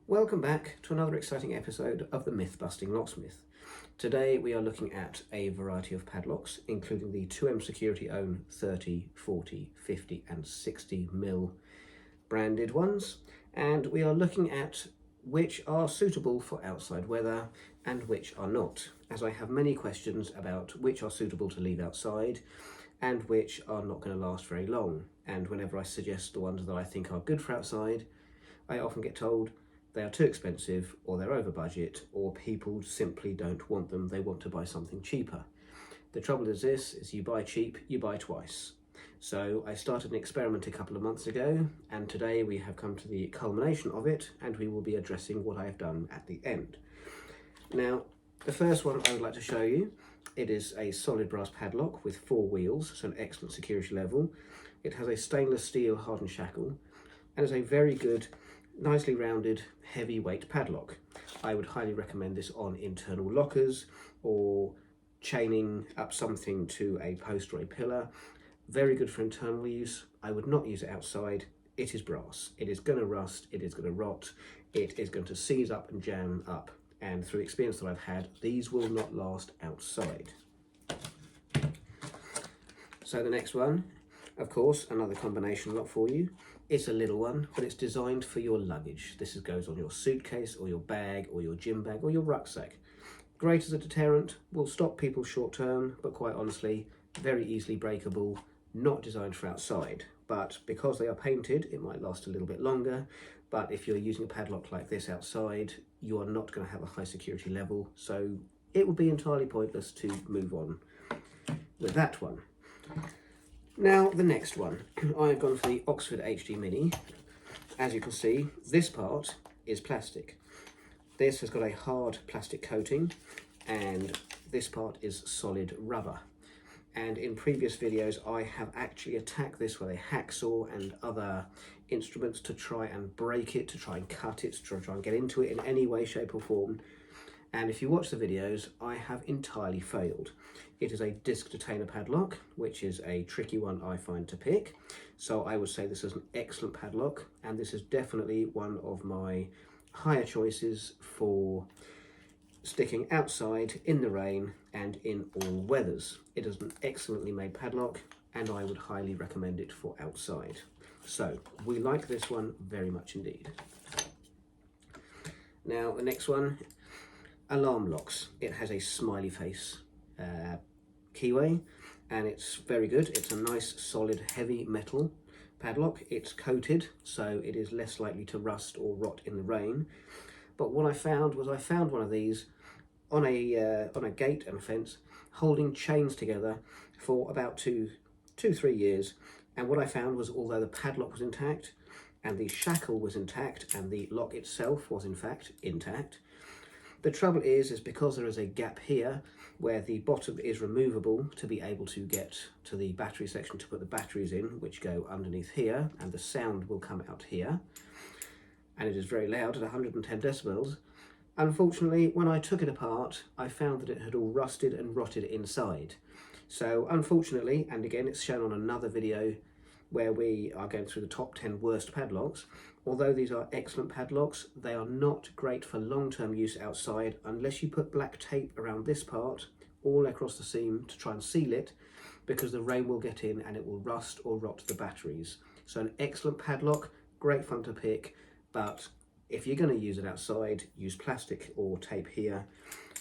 Welcome back to another exciting episode of the Myth-Busting Locksmith. Today we are looking at a variety of padlocks, including the 2M Security Own 30, 40, 50 and 60mm branded ones, and we are looking at which are suitable for outside weather and which are not, as I have many questions about which are suitable to leave outside and which are not going to last very long. And whenever I suggest the ones that I think are good for outside, I often get told they are too expensive, or they're over budget, or people simply don't want them, they want to buy something cheaper. The trouble is this, is you buy cheap, you buy twice. So I started an experiment a couple of months ago, and today we have come to the culmination of it, and we will be addressing what I have done at the end. Now, the first one I would like to show you, it is a solid brass padlock with 4 wheels, so an excellent security level. It has a stainless steel hardened shackle, and is a very good, nicely rounded, heavyweight padlock. I would highly recommend this on internal lockers or chaining up something to a post or a pillar. Very good for internal use. I would not use it outside. It is brass. It is going to rust, it is going to rot, it is going to seize up and jam up. And through experience that I've had, these will not last outside. So the next one, of course, another combination lock for you. It's a little one, but it's designed for your luggage. This goes on your suitcase or your bag or your gym bag or your rucksack. Great as a deterrent, will stop people short term, but quite honestly, very easily breakable, not designed for outside. But because they are painted, it might last a little bit longer. But if you're using a padlock like this outside, you are not going to have a high security level. So it would be entirely pointless to move on with that one. Now the next one, I've gone for the Oxford HD Mini. As you can see, this part is plastic. This has got a hard plastic coating, and this part is solid rubber. And in previous videos, I have actually attacked this with a hacksaw and other instruments to try and break it, to try and cut it, to try and get into it in any way, shape or form. And if you watch the videos, I have entirely failed. It is a disc detainer padlock, which is a tricky one I find to pick. So I would say this is an excellent padlock, and this is definitely one of my higher choices for sticking outside in the rain and in all weathers. It is an excellently made padlock, and I would highly recommend it for outside. So we like this one very much indeed. Now the next one, alarm locks. It has a smiley face keyway, and it's very good. It's a nice solid heavy metal padlock. It's coated, so it is less likely to rust or rot in the rain. But what I found was, I found one of these on a gate and a fence, holding chains together for about 2-3 years. And what I found was, although the padlock was intact and the shackle was intact and the lock itself was in fact intact, the trouble is because there is a gap here where the bottom is removable to be able to get to the battery section to put the batteries in, which go underneath here, and the sound will come out here, and it is very loud at 110 decibels. Unfortunately, when I took it apart, I found that it had all rusted and rotted inside. So unfortunately, and again it's shown on another video where we are going through the top 10 worst padlocks, although these are excellent padlocks, they are not great for long-term use outside unless you put black tape around this part all across the seam to try and seal it, because the rain will get in and it will rust or rot the batteries. So an excellent padlock, great fun to pick, but if you're going to use it outside, use plastic or tape here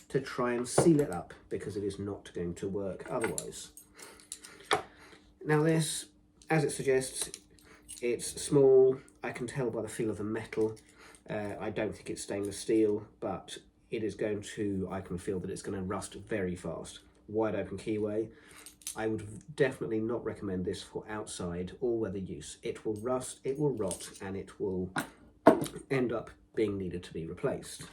to try and seal it up, because it is not going to work otherwise. Now this, as it suggests, it's small. I can tell by the feel of the metal. I don't think it's stainless steel, but it is going to, I can feel that it's going to rust very fast. Wide open keyway. I would definitely not recommend this for outside all weather use. It will rust, it will rot, and it will end up being needed to be replaced.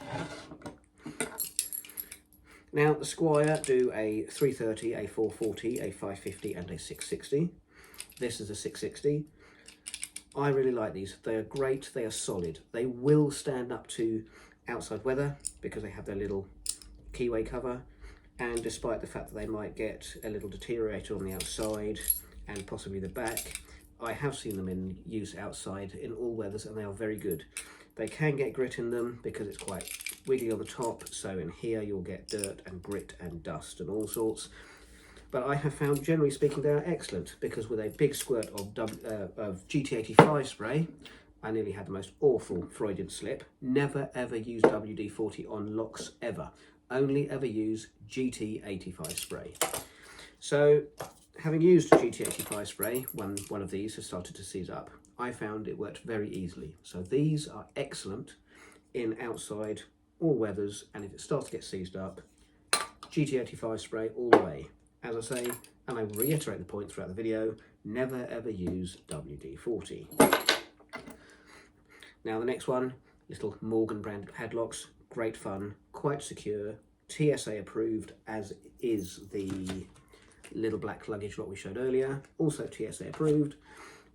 Now the Squire do a 330, a 440, a 550 and a 660. This is a 660. I really like these. They are great, they are solid. They will stand up to outside weather because they have their little keyway cover, and despite the fact that they might get a little deteriorated on the outside and possibly the back, I have seen them in use outside in all weathers, and they are very good. They can get grit in them because it's quite wiggly on the top, so in here you'll get dirt and grit and dust and all sorts. But I have found, generally speaking, they are excellent, because with a big squirt of GT85 spray, I nearly had the most awful Freudian slip. Never ever use WD-40 on locks ever. Only ever use GT85 spray. So, having used GT85 spray, when one of these has started to seize up, I found it worked very easily. So these are excellent in outside, all weathers, and if it starts to get seized up, GT85 spray all the way. As I say, and I reiterate the point throughout the video, never ever use WD-40. Now the next one, little Morgan branded padlocks, great fun, quite secure, TSA approved, as is the little black luggage lot we showed earlier, also TSA approved,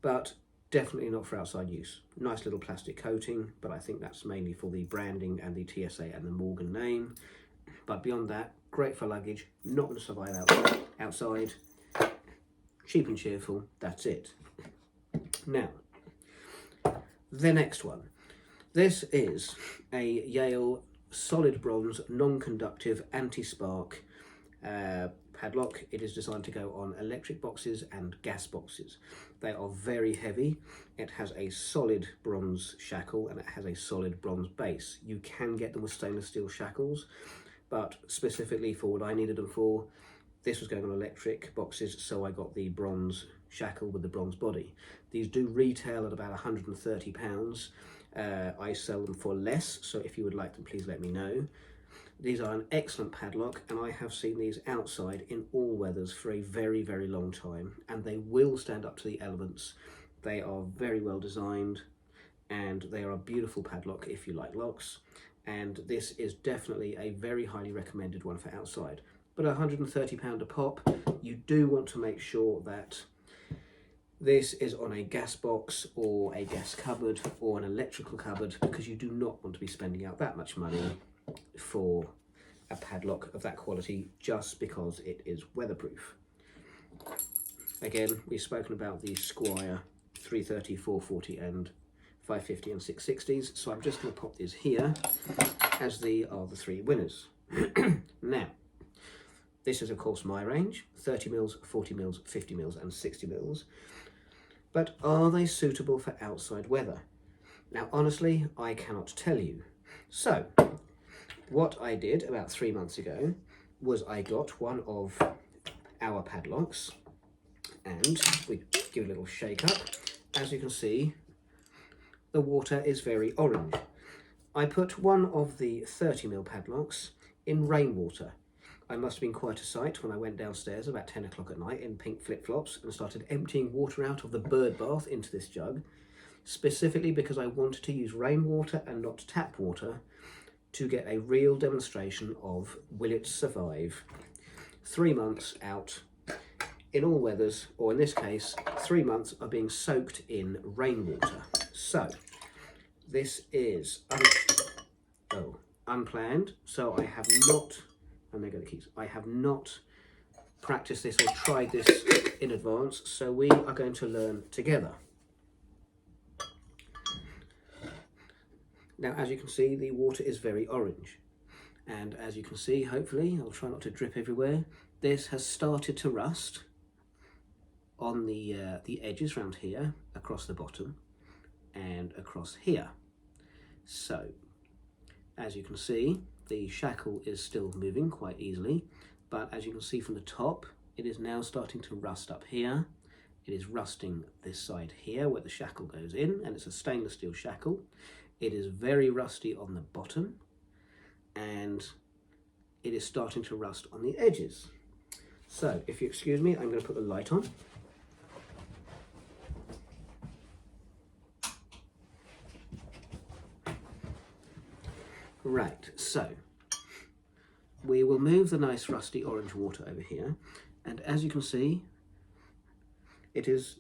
but definitely not for outside use. Nice little plastic coating, but I think that's mainly for the branding and the TSA and the Morgan name. But beyond that, great for luggage, not going to survive outside, cheap and cheerful, that's it. Now, the next one. This is a Yale solid bronze, non-conductive, anti-spark padlock. It is designed to go on electric boxes and gas boxes. They are very heavy. It has a solid bronze shackle and it has a solid bronze base. You can get them with stainless steel shackles, but specifically for what I needed them for, this was going on electric boxes, so I got the bronze shackle with the bronze body. These do retail at about £130. I sell them for less, so if you would like them, please let me know. These are an excellent padlock, and I have seen these outside in all weathers for a very, very long time, and they will stand up to the elements. They are very well designed, and they are a beautiful padlock if you like locks, and this is definitely a very highly recommended one for outside. But £130 a pop, you do want to make sure that this is on a gas box or a gas cupboard or an electrical cupboard, because you do not want to be spending out that much money for a padlock of that quality just because it is weatherproof. Again, we've spoken about the Squire 330, 440 and 550 and 660s, so I'm just going to pop these here as the three winners. Now, this is of course my range, 30 mils, 40 mils, 50 mils and 60 mils. But are they suitable for outside weather? Now honestly, I cannot tell you. So, what I did about 3 months ago was I got one of our padlocks and we give it a little shake up. As you can see, the water is very orange. I put one of the 30mm padlocks in rainwater. I must have been quite a sight when I went downstairs about 10 o'clock at night in pink flip-flops and started emptying water out of the bird bath into this jug, specifically because I wanted to use rainwater and not tap water to get a real demonstration of will it survive 3 months out in all weathers, or in this case 3 months of being soaked in rainwater. So this is unplanned, so I have not, and there go the keys, I have not practiced this or tried this in advance, so we are going to learn together. Now, as you can see, the water is very orange, and as you can see, hopefully, I'll try not to drip everywhere, this has started to rust on the edges around here, across the bottom, and across here. So, as you can see, the shackle is still moving quite easily, but as you can see from the top, it is now starting to rust up here. It is rusting this side here where the shackle goes in, and it's a stainless steel shackle. It is very rusty on the bottom, and it is starting to rust on the edges. So, if you excuse me, I'm going to put the light on. Right, so we will move the nice rusty orange water over here, and as you can see, it is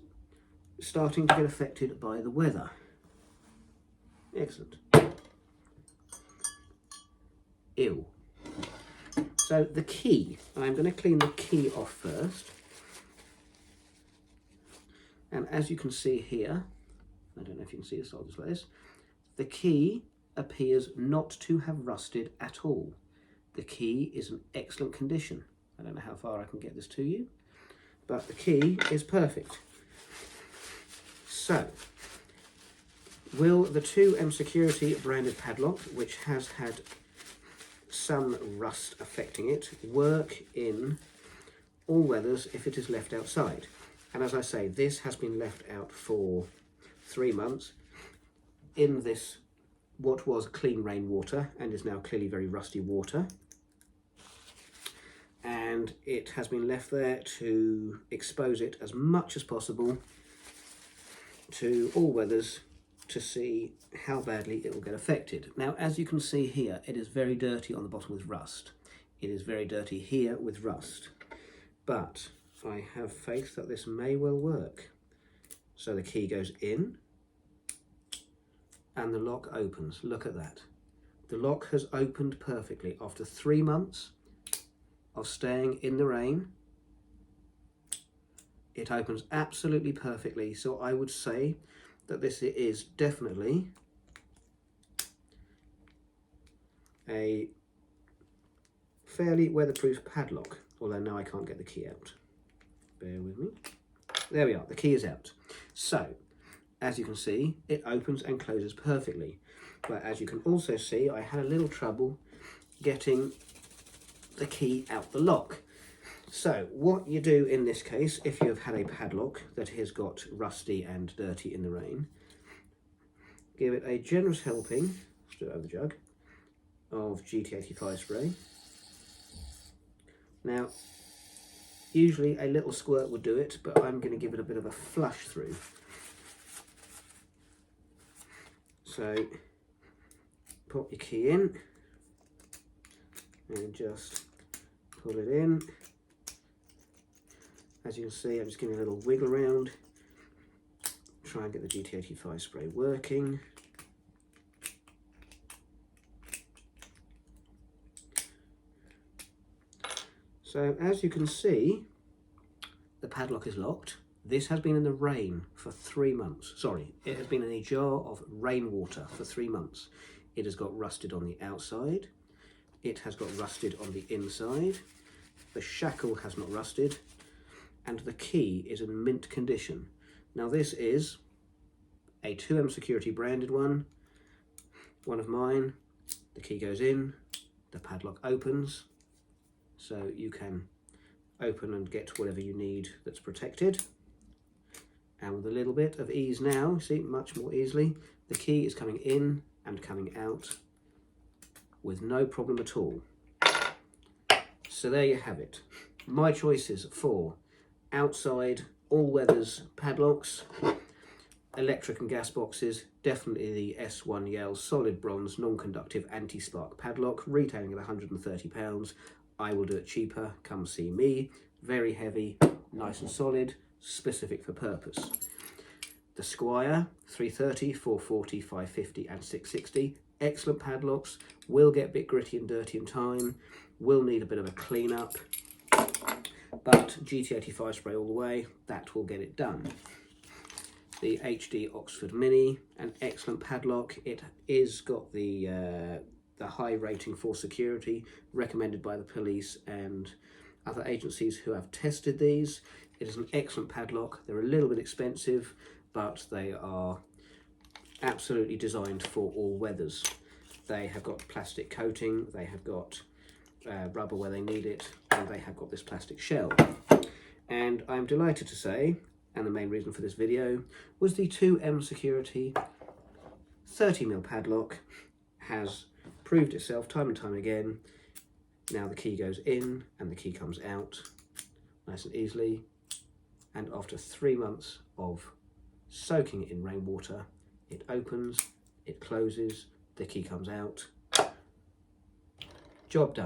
starting to get affected by the weather. Excellent. Ew. So the key, I'm going to clean the key off first, and as you can see here, I don't know if you can see this, I'll just like this, The key appears not to have rusted at all. The key is in excellent condition. I don't know how far I can get this to you, but the key is perfect. So, will the 2M Security branded padlock, which has had some rust affecting it, work in all weathers if it is left outside? And as I say, this has been left out for 3 months in this what was clean rainwater and is now clearly very rusty water, and it has been left there to expose it as much as possible to all weathers to see how badly it will get affected. Now, as you can see here, it is very dirty on the bottom with rust. It is very dirty here with rust, but I have faith that this may well work. So the key goes in and the lock opens. Look at that. The lock has opened perfectly after 3 months of staying in the rain. It opens absolutely perfectly. So I would say that this is definitely a fairly weatherproof padlock, although now I can't get the key out. Bear with me. There we are, the key is out. So, as you can see, it opens and closes perfectly. But as you can also see, I had a little trouble getting the key out the lock. So, what you do in this case, if you have had a padlock that has got rusty and dirty in the rain, give it a generous helping, let's do it over the jug, of GT85 spray. Now, usually a little squirt would do it, but I'm going to give it a bit of a flush through. So, pop your key in and just pull it in. As you can see, I'm just giving a little wiggle around, try and get the GT85 spray working. So as you can see, the padlock is locked. This has been in the rain for 3 months. Sorry, it has been in a jar of rainwater for 3 months. It has got rusted on the outside. It has got rusted on the inside. The shackle has not rusted. And the key is in mint condition. Now this is a 2M Security branded one of mine. The key goes in, the padlock opens, so you can open and get whatever you need that's protected. And with a little bit of ease now, see, much more easily, the key is coming in and coming out with no problem at all. So there you have it. My choices for outside all-weathers padlocks, electric and gas boxes, definitely the S1 Yale solid bronze non-conductive anti-spark padlock, retailing at £130. I will do it cheaper, come see me. Very heavy, nice and solid, specific for purpose. The Squire, 330, 440, 550 and 660, excellent padlocks, will get a bit gritty and dirty in time, will need a bit of a clean up, but GT85 spray all the way, that will get it done. The HD Oxford Mini, an excellent padlock. It is got the high rating for security recommended by the police and other agencies who have tested these. It is an excellent padlock. They're a little bit expensive, but they are absolutely designed for all weathers. They have got plastic coating, they have got rubber where they need it, and they have got this plastic shell. And I'm delighted to say, and the main reason for this video, was the 2M Security 30mm padlock has proved itself time and time again. Now the key goes in and the key comes out nice and easily, and after 3 months of soaking it in rainwater, it opens, it closes, the key comes out. Job done.